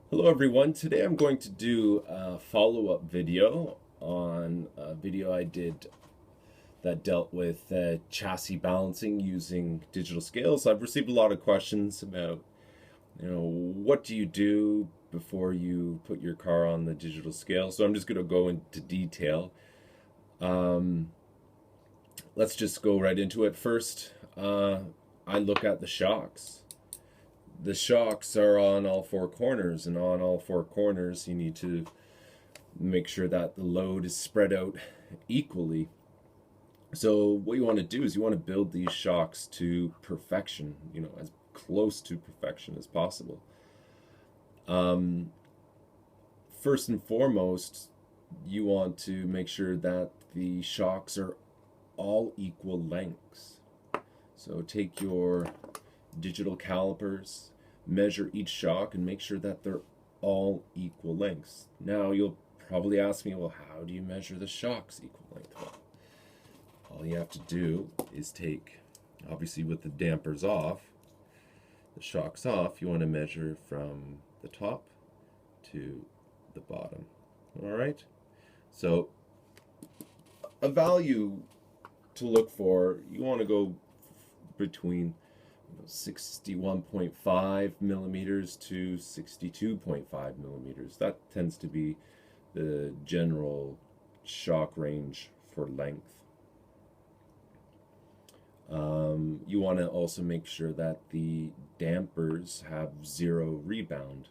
Hello everyone, today I'm going to do a follow-up video on a video I did that dealt with chassis balancing using digital scales. I've received a lot of questions about, what do you do before you put your car on the digital scale? So I'm just going to go into detail. Um, let's just go right into it. First, I look at the shocks. The shocks are on all four corners, and on all four corners you need to make sure that the load is spread out equally. So what you want to do is you want to build these shocks to perfection, as close to perfection as possible. um, First and foremost, you want to make sure that the shocks are all equal lengths. So take your digital calipers, measure each shock, and make sure that they're all equal lengths. Now, you'll probably ask me, well, how do you measure the shocks equal length? Well, all you have to do is take, obviously with the dampers off, the shocks off, you want to measure from the top to the bottom. All right? So a value to look for, you want to go between 61.5 millimeters to 62.5 millimeters. That tends to be the general shock range for length. You want to also make sure that the dampers have zero rebound.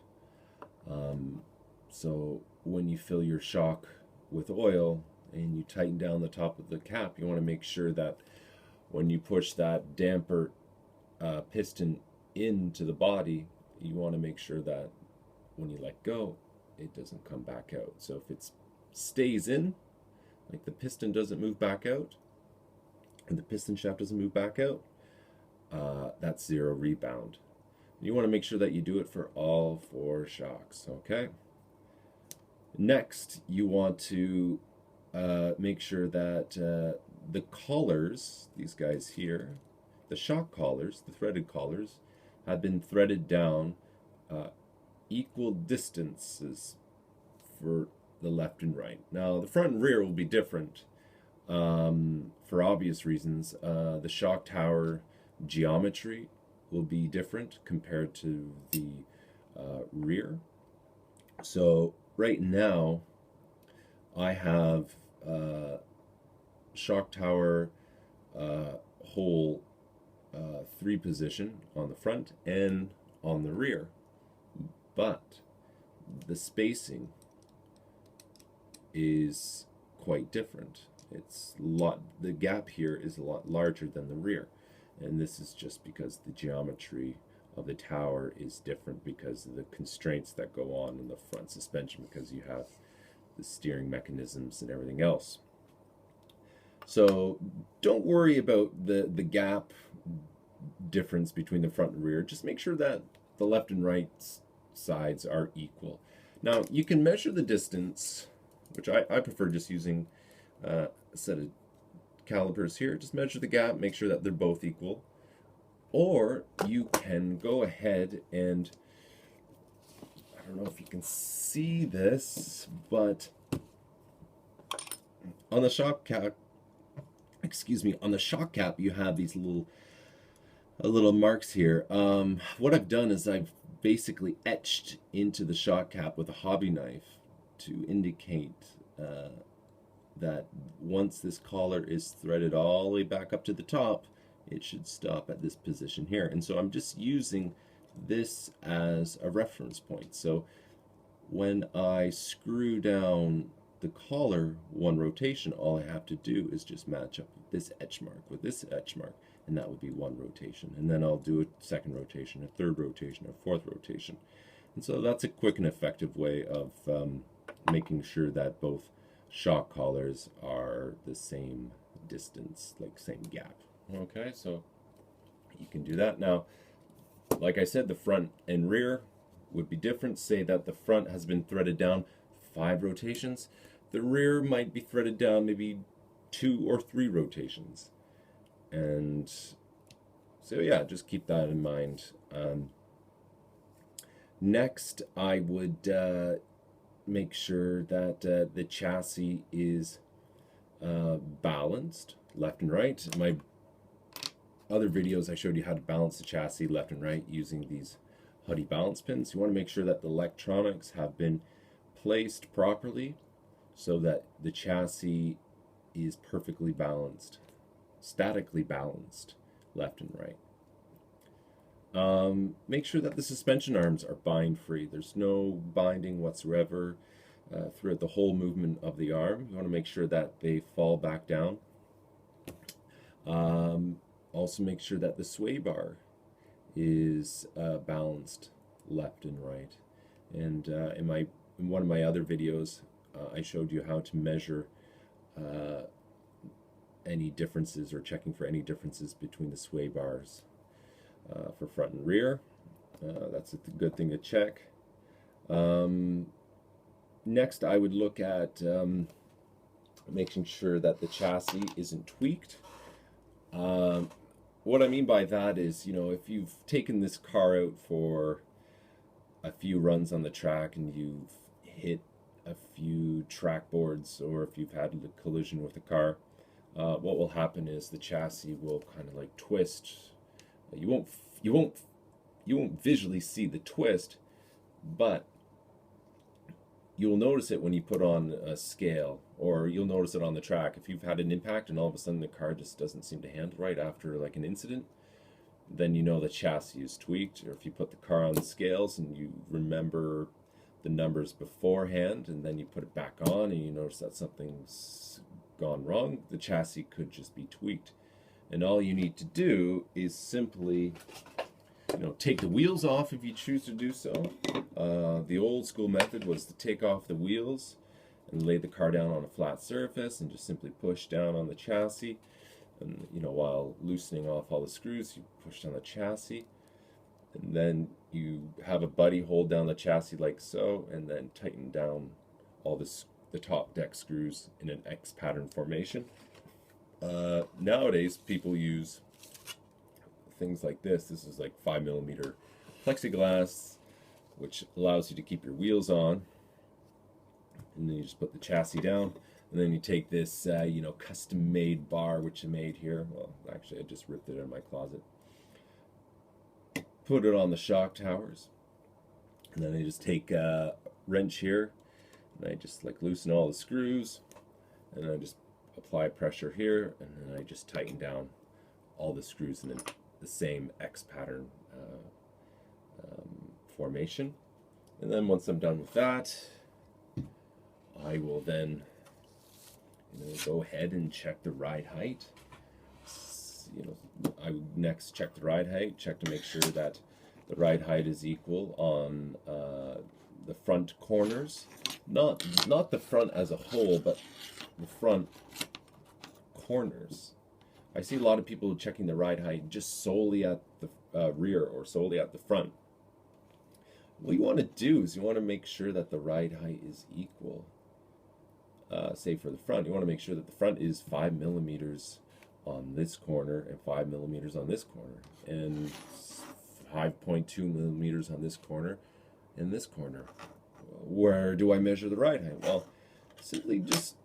So when you fill your shock with oil and you tighten down the top of the cap, you want to make sure that when you push that damper piston into the body, you want to make sure that when you let go, it doesn't come back out. So if it stays in, like the piston doesn't move back out, and the piston shaft doesn't move back out, that's zero rebound. You want to make sure that you do it for all four shocks, okay? Next, you want to make sure that the collars, these guys here, the shock collars, the threaded collars, have been threaded down equal distances for the left and right. Now, the front and rear will be different for obvious reasons. The shock tower geometry will be different compared to the rear. So right now, I have shock tower hole 3 position on the front and on the rear, but the spacing is quite different. The gap here is a lot larger than the rear, and this is just because the geometry of the tower is different because of the constraints that go on in the front suspension, because you have the steering mechanisms and everything else. So don't worry about the gap difference between the front and rear. Just make sure that the left and right sides are equal. Now, you can measure the distance, which I prefer just using a set of calipers here. Just measure the gap, make sure that they're both equal. Or you can go ahead and, I don't know if you can see this, but on the shock cap, on the shock cap, you have these little marks here. What I've done is I've basically etched into the shock cap with a hobby knife to indicate that once this collar is threaded all the way back up to the top, it should stop at this position here. And so I'm just using this as a reference point. So when I screw down the collar one rotation, all I have to do is just match up this etch mark with this etch mark, and that would be one rotation. And then I'll do a second rotation, a third rotation, a fourth rotation. And so that's a quick and effective way of making sure that both shock collars are the same distance, like same gap. Okay, so you can do that. Now, like I said, the front and rear would be different. Say that the front has been threaded down 5 rotations. The rear might be threaded down maybe 2 or 3 rotations. And so yeah, just keep that in mind. Next, I would make sure that the chassis is balanced left and right. In my other videos, I showed you how to balance the chassis left and right using these Huddy balance pins. You want to make sure that the electronics have been placed properly so that the chassis is perfectly balanced, statically balanced left and right. Make sure that the suspension arms are bind free. There's no binding whatsoever throughout the whole movement of the arm. You want to make sure that they fall back down. Also make sure that the sway bar is balanced left and right. And in one of my other videos, I showed you how to measure any differences, or checking for any differences between the sway bars for front and rear. That's a good thing to check. Next, I would look at making sure that the chassis isn't tweaked. What I mean by that is, if you've taken this car out for a few runs on the track and you've hit a few track boards, or if you've had a collision with the car, what will happen is the chassis will kind of like twist. You won't visually see the twist, but you'll notice it when you put on a scale, or you'll notice it on the track. If you've had an impact and all of a sudden the car just doesn't seem to handle right after like an incident, then you know the chassis is tweaked. Or if you put the car on the scales and you remember the numbers beforehand and then you put it back on and you notice that something's gone wrong, the chassis could just be tweaked. And all you need to do is simply take the wheels off if you choose to do so. The old school method was to take off the wheels and lay the car down on a flat surface and just simply push down on the chassis. And while loosening off all the screws, you push down the chassis, and then you have a buddy hold down the chassis like so, and then tighten down all the top deck screws in an X pattern formation. Nowadays, people use things like this. This is like 5mm plexiglass, which allows you to keep your wheels on. And then you just put the chassis down, and then you take this, custom-made bar which I made here. Well, actually, I just ripped it out of my closet. Put it on the shock towers, and then I just take a wrench here, and I just loosen all the screws, and I just apply pressure here, and then I just tighten down all the screws in the same X pattern formation. And then once I'm done with that, I will then go ahead and check the ride height. I would next check the ride height, check to make sure that the ride height is equal on the front corners, not the front as a whole, but the front corners. I see a lot of people checking the ride height just solely at the rear or solely at the front. What you want to do is you want to make sure that the ride height is equal. Say for the front, you want to make sure that the front is 5mm on this corner and 5mm on this corner, and 5.2mm on this corner and this corner. Where do I measure the ride height? Well, simply just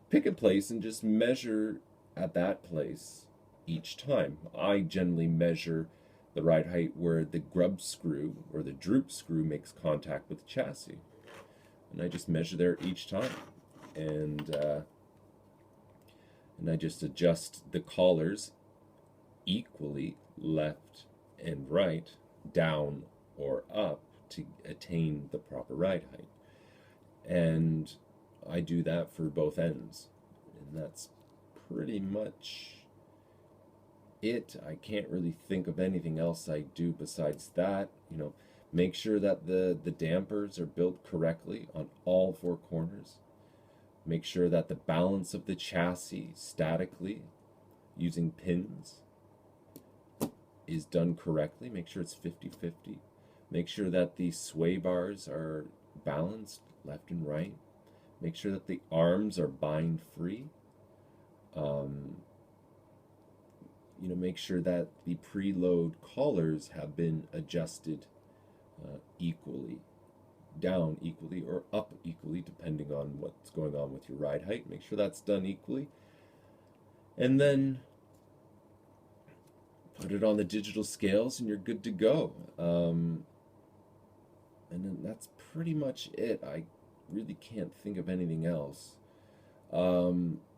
pick a place and just measure at that place each time. I generally measure the ride height where the grub screw or the droop screw makes contact with the chassis, and I just measure there each time. And I just adjust the collars equally, left and right, down or up, to attain the proper ride height. And I do that for both ends, and that's pretty much it. I can't really think of anything else I do besides that. Make sure that the dampers are built correctly on all four corners. Make sure that the balance of the chassis statically using pins is done correctly. Make sure it's 50-50. Make sure that the sway bars are balanced left and right. Make sure that the arms are bind free. Make sure that the preload collars have been adjusted equally, down equally, or up equally, depending on what's going on with your ride height. Make sure that's done equally. And then put it on the digital scales and you're good to go. And then that's pretty much it. I really can't think of anything else. Um,